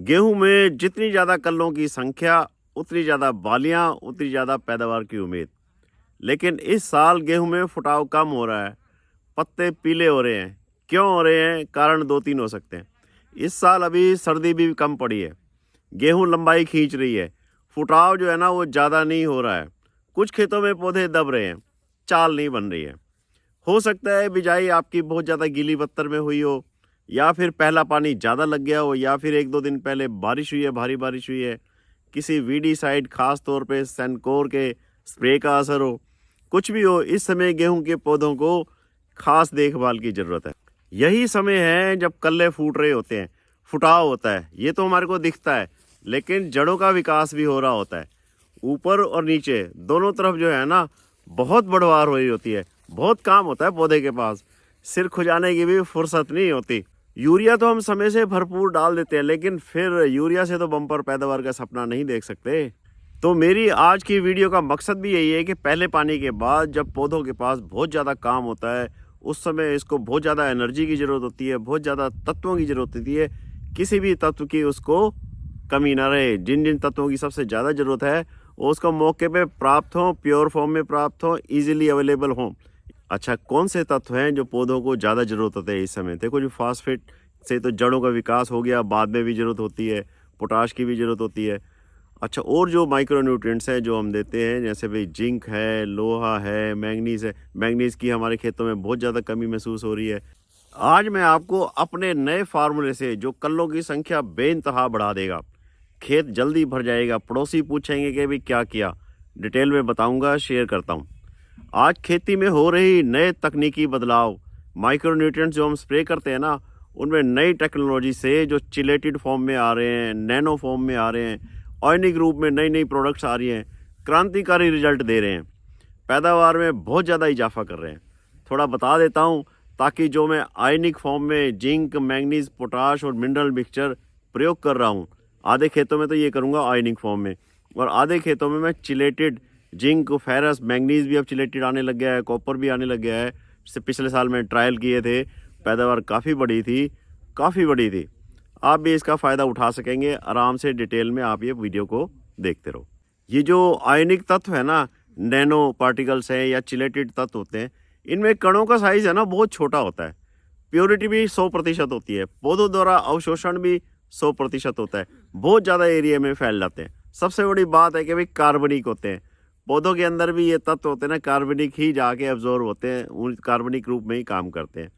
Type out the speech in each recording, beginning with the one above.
गेहूं में जितनी ज़्यादा कल्लों की संख्या, उतनी ज़्यादा बालियां, उतनी ज़्यादा पैदावार की उम्मीद। लेकिन इस साल गेहूं में फुटाव कम हो रहा है, पत्ते पीले हो रहे हैं। क्यों हो रहे हैं? कारण दो तीन हो सकते हैं। इस साल अभी सर्दी भी कम पड़ी है, गेहूं लंबाई खींच रही है, फुटाव जो है ना वो ज़्यादा नहीं हो रहा है। कुछ खेतों में पौधे दब रहे हैं, चाल नहीं बन रही है। हो सकता है बिजाई आपकी बहुत ज़्यादा गीली बत्तर में हुई हो, या फिर पहला पानी ज़्यादा लग गया हो, या फिर एक दो दिन पहले बारिश हुई है, भारी बारिश हुई है। किसी वीडी साइड खास तौर पे सेंकोर के स्प्रे का असर हो। कुछ भी हो, इस समय गेहूं के पौधों को खास देखभाल की ज़रूरत है। यही समय है जब कल्ले फूट रहे होते हैं, फुटाव होता है। ये तो हमारे को दिखता है, लेकिन जड़ों का विकास भी हो रहा होता है। ऊपर और नीचे दोनों तरफ जो है ना बहुत बढ़वार हो रही होती है। बहुत काम होता है पौधे के पास, सिर खुजाने की भी फुर्सत नहीं होती। यूरिया तो हम समय से भरपूर डाल देते हैं, लेकिन फिर यूरिया से तो बम्पर पैदावार का सपना नहीं देख सकते। तो मेरी आज की वीडियो का मकसद भी यही है कि पहले पानी के बाद जब पौधों के पास बहुत ज़्यादा काम होता है, उस समय इसको बहुत ज़्यादा एनर्जी की ज़रूरत होती है, बहुत ज़्यादा तत्वों की ज़रूरत होती है। किसी भी तत्व की उसको कमी ना रहे। जिन जिन तत्वों की सबसे ज़्यादा ज़रूरत है वो उसको मौके पे प्राप्त हों, प्योर फॉर्म में प्राप्त हों, ईजिली अवेलेबल हों। अच्छा, कौन से तत्व हैं जो पौधों को ज़्यादा ज़रूरत होते हैं इस समय? देखो, जो फास्फेट से तो जड़ों का विकास हो गया, बाद में भी ज़रूरत होती है, पोटाश की भी ज़रूरत होती है। अच्छा, और जो माइक्रो न्यूट्रिएंट्स हैं जो हम देते हैं, जैसे भाई जिंक है, लोहा है, मैंगनीज़ है। मैंगनीज़ की हमारे खेतों में बहुत ज़्यादा कमी महसूस हो रही है। आज मैं आपको अपने नए फार्मूले से जो कल्लों की संख्या बेइंतहा बढ़ा देगा, खेत जल्दी भर जाएगा, पड़ोसी पूछेंगे कि भाई क्या किया, डिटेल में बताऊंगा, शेयर करता हूं। आज खेती में हो रही नए तकनीकी बदलाव, माइक्रो न्यूट्रिएंट्स जो हम स्प्रे करते हैं ना, उनमें नई टेक्नोलॉजी से जो चिलेटेड फॉर्म में आ रहे हैं, नैनो फॉर्म में आ रहे हैं, ऑर्गेनिक रूप में नई नई प्रोडक्ट्स आ रही हैं, क्रांतिकारी रिजल्ट दे रहे हैं, पैदावार में बहुत ज़्यादा इजाफा कर रहे हैं। थोड़ा बता देता हूँ, ताकि जो मैं आयनिक फॉर्म में जिंक, मैंगनीज, पोटाश और मिनरल मिक्सचर प्रयोग कर रहा हूँ, आधे खेतों में तो ये करूँगा आयनिक फॉर्म में, और आधे खेतों में मैं चिलेटेड जिंक, फेरस, मैंगनीज भी अब चिलेटेड आने लग गया है, कॉपर भी आने लग गया है। जैसे पिछले साल में ट्रायल किए थे, पैदावार काफ़ी बड़ी थी, काफ़ी बड़ी थी। आप भी इसका फ़ायदा उठा सकेंगे आराम से। डिटेल में आप ये वीडियो को देखते रहो। ये जो आयनिक तत्व है ना, नैनो पार्टिकल्स हैं या चिलेटेड तत्व होते हैं, इनमें कणों का साइज़ है ना बहुत छोटा होता है। प्योरिटी भी 100% होती है। पौधों द्वारा अवशोषण भी 100% होता है। बहुत ज़्यादा एरिया में फैल जाते हैं। सबसे बड़ी बात है कि भाई कार्बनिक होते हैं। पौधों के अंदर भी ये तत्व होते हैं ना, कार्बनिक ही जाके एब्जॉर्ब होते हैं, उन कार्बनिक रूप में ही काम करते हैं।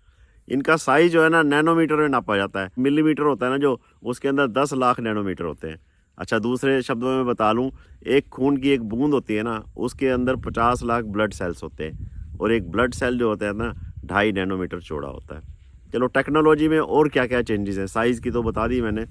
इनका साइज़ जो है ना नैनोमीटर में नापा जाता है। मिलीमीटर होता है ना जो, उसके अंदर 10 लाख नैनोमीटर होते हैं। अच्छा, दूसरे शब्दों में बता लूँ, एक खून की एक बूंद होती है ना, उसके अंदर 50 लाख ब्लड सेल्स होते हैं, और एक ब्लड सेल जो होता है ना 2.5 नैनोमीटर चौड़ा होता है। चलो, टेक्नोलॉजी में और क्या क्या चेंजेस हैं, साइज़ की तो बता दी मैंने।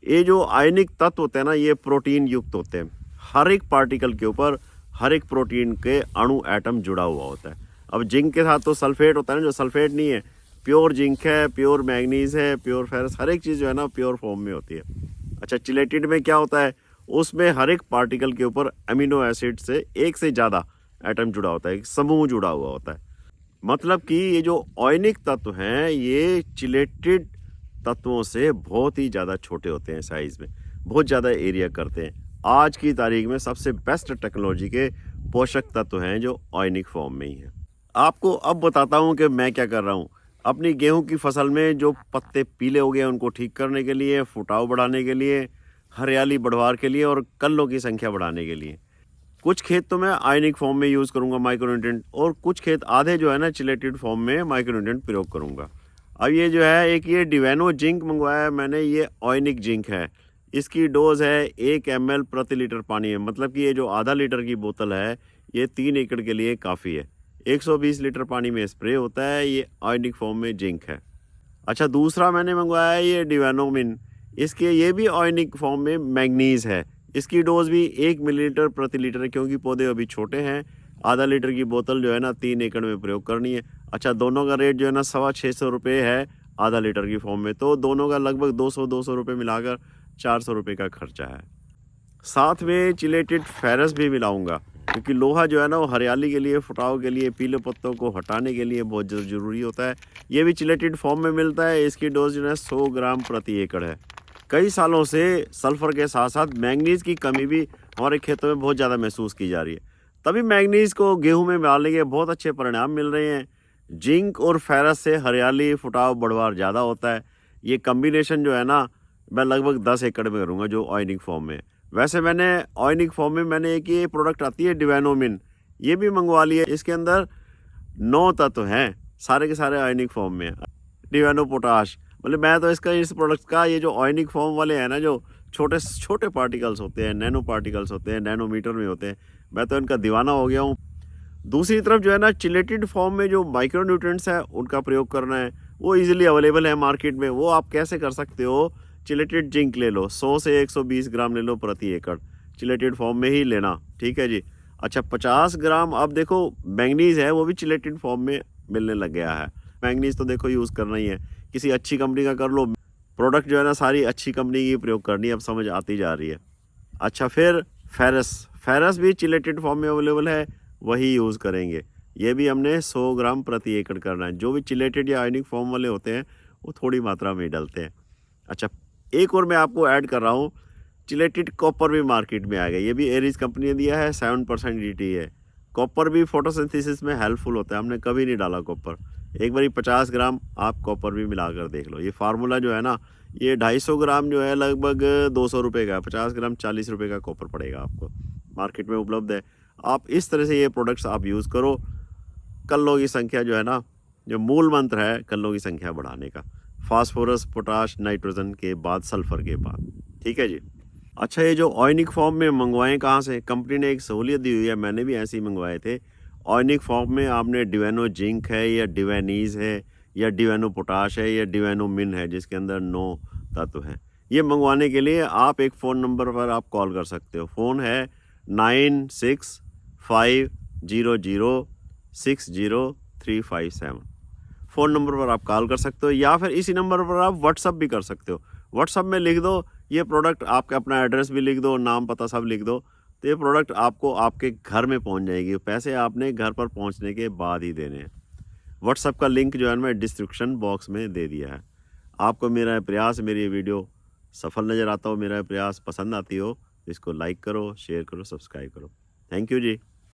ये जो आयनिक तत्व होते हैं ना, ये प्रोटीन युक्त होते हैं। हर एक पार्टिकल के ऊपर हर एक प्रोटीन के अणु एटम जुड़ा हुआ होता है। अब जिंक के साथ तो सल्फेट होता है ना, जो सल्फेट नहीं है, प्योर जिंक है, प्योर मैग्नीज है, प्योर फेरस, हर एक चीज़ जो है ना प्योर फॉर्म में होती है। अच्छा, चिलेटेड में क्या होता है, उसमें हर एक पार्टिकल के ऊपर अमीनो एसिड से एक से ज़्यादा एटम जुड़ा होता है, एक समूह जुड़ा हुआ होता है। मतलब कि ये जो आयनिक तत्व हैं, ये चिलेटेड तत्वों से बहुत ही ज़्यादा छोटे होते हैं साइज़ में, बहुत ज़्यादा एरिया करते हैं। आज की तारीख में सबसे बेस्ट टेक्नोलॉजी के पोषक तत्व हैं जो आयनिक फॉर्म में ही हैं। आपको अब बताता हूँ कि मैं क्या कर रहा हूँ। अपनी गेहूं की फसल में जो पत्ते पीले हो गए हैं उनको ठीक करने के लिए, फुटाव बढ़ाने के लिए, हरियाली बढ़वार के लिए और कल्लों की संख्या बढ़ाने के लिए कुछ खेत तो मैं आयनिक फॉर्म में यूज़ करूँगा माइक्रोन्यूट्रिएंट, और कुछ खेत आधे जो है ना चिलेटेड फॉर्म में माइक्रोन्यूट्रिएंट प्रयोग करूँगा। अब ये जो है, एक ये डिवेनो जिंक मंगवाया है मैंने, ये आयनिक जिंक है। इसकी डोज है 1 ml प्रति लीटर पानी है। मतलब कि ये जो आधा लीटर की बोतल है, ये 3 एकड़ के लिए काफ़ी है। 120 लीटर पानी में स्प्रे होता है। ये आयनिक फॉर्म में जिंक है। अच्छा, दूसरा मैंने मंगवाया है ये डिवेनोमिन। इसके ये भी आयनिक फॉर्म में मैंगनीज़ है। इसकी डोज भी 1 मिलीलीटर प्रति लीटर है, क्योंकि पौधे अभी छोटे हैं। आधा लीटर की बोतल जो है ना 3 एकड़ में प्रयोग करनी है। अच्छा, दोनों का रेट जो है ना 650 रुपये है आधा लीटर की फॉर्म में, तो दोनों का लगभग 200 रुपये मिलाकर 400 रुपये का खर्चा है। साथ में चिलेटेड फेरस भी मिलाऊंगा, क्योंकि लोहा जो है ना वो हरियाली के लिए, फुटाव के लिए, पीले पत्तों को हटाने के लिए बहुत ज़रूरी होता है। ये भी चिलेटेड फॉर्म में मिलता है। इसकी डोज जो है 100 ग्राम प्रति एकड़ है। कई सालों से सल्फर के साथ साथ मैंगनीज की कमी भी हमारे खेतों में बहुत ज़्यादा महसूस की जा रही है। तभी मैंगनीज को गेहूं में मिलाने के बहुत अच्छे परिणाम मिल रहे हैं। जिंक और फेरस से हरियाली, फुटाव, बढ़वार ज़्यादा होता है। ये कम्बिनेशन जो है ना, मैं लगभग 10 एकड़ में करूँगा जो ऑर्गेनिक फॉर्म में है। वैसे मैंने ऑर्गेनिक फॉर्म में मैंने एक ये प्रोडक्ट आती है डिवाइनोमिन, ये भी मंगवा लिया। इसके अंदर 9 तत्व हैं, सारे के सारे ऑर्गेनिक फॉर्म में है। डिवाइनो पोटाश, मतलब मैं तो इसका, इस प्रोडक्ट का, ये जो ऑर्गेनिक फॉर्म वाले हैं ना, जो छोटे छोटे पार्टिकल्स होते हैं, नैनो पार्टिकल्स होते हैं, नैनोमीटर में होते हैं, मैं तो इनका दीवाना हो गया हूँ। दूसरी तरफ जो है ना, चिलेटेड फॉर्म में जो माइक्रो न्यूट्रिएंट्स है उनका प्रयोग करना है, वो इजीली अवेलेबल है मार्केट में। वो आप कैसे कर सकते हो? चिलेटेड जिंक ले लो, 100 से 120 ग्राम ले लो प्रति एकड़, चिलेटेड फॉर्म में ही लेना, ठीक है जी। अच्छा, 50 ग्राम, अब देखो मैंगनीज है वो भी चिलेटेड फॉर्म में मिलने लग गया है। मैंगनीज तो देखो यूज़ करना ही है, किसी अच्छी कंपनी का कर लो। प्रोडक्ट जो है ना, सारी अच्छी कंपनी की प्रयोग करनी है, अब समझ आती जा रही है। अच्छा, फिर फेरस, फेरस भी चिलेटेड फॉर्म में अवेलेबल है, वही यूज़ करेंगे। ये भी हमने 100 ग्राम प्रति एकड़ करना है। जो भी चिलेटेड या आयनिक फॉर्म वाले होते हैं वो थोड़ी मात्रा में डलते हैं। अच्छा, एक और मैं आपको ऐड कर रहा हूँ, चिलेटेड कॉपर भी मार्केट में आ गया। ये भी एरिस कंपनी ने दिया है, 7% DT है। कॉपर भी फोटोसिंथेसिस में हेल्पफुल होता है, हमने कभी नहीं डाला कॉपर। एक बारी 50 ग्राम आप कॉपर भी मिला कर देख लो। ये फार्मूला जो है ना, ये 250 ग्राम जो है लगभग 200 रुपये का, 50 ग्राम 40 रुपये का कॉपर पड़ेगा आपको, मार्केट में उपलब्ध है। आप इस तरह से ये प्रोडक्ट्स आप यूज़ करो। कल्लों की संख्या जो है ना, जो मूल मंत्र है कल्लों की संख्या बढ़ाने का, फास्फोरस, पोटाश, नाइट्रोजन के बाद सल्फर के बाद, ठीक है जी। अच्छा, ये जो ऑर्गेनिक फॉर्म में मंगवाएं कहाँ से? कंपनी ने एक सहूलियत दी हुई है, मैंने भी ऐसे ही मंगवाए थे। ऑर्गेनिक फॉर्म में आपने डिवाइनो जिंक है या डिवाइनीज है या डिवाइनो पोटाश है या डिवाइनोमिन है, जिसके अंदर 9 तत्व हैं। ये मंगवाने के लिए आप एक फ़ोन नंबर पर आप कॉल कर सकते हो। फ़ोन है 9650060357। फ़ोन नंबर पर आप कॉल कर सकते हो, या फिर इसी नंबर पर आप व्हाट्सअप भी कर सकते हो। व्हाट्सअप में लिख दो ये प्रोडक्ट, आपका अपना एड्रेस भी लिख दो, नाम पता सब लिख दो, तो ये प्रोडक्ट आपको आपके घर में पहुंच जाएगी। पैसे आपने घर पर पहुंचने के बाद ही देने हैं। व्हाट्सअप का लिंक जो है मैं डिस्क्रिप्शन बॉक्स में दे दिया है। आपको मेरा प्रयास, मेरी वीडियो सफल नज़र आता हो, मेरा प्रयास पसंद आती हो, इसको लाइक करो, शेयर करो, सब्सक्राइब करो। Thank you ji.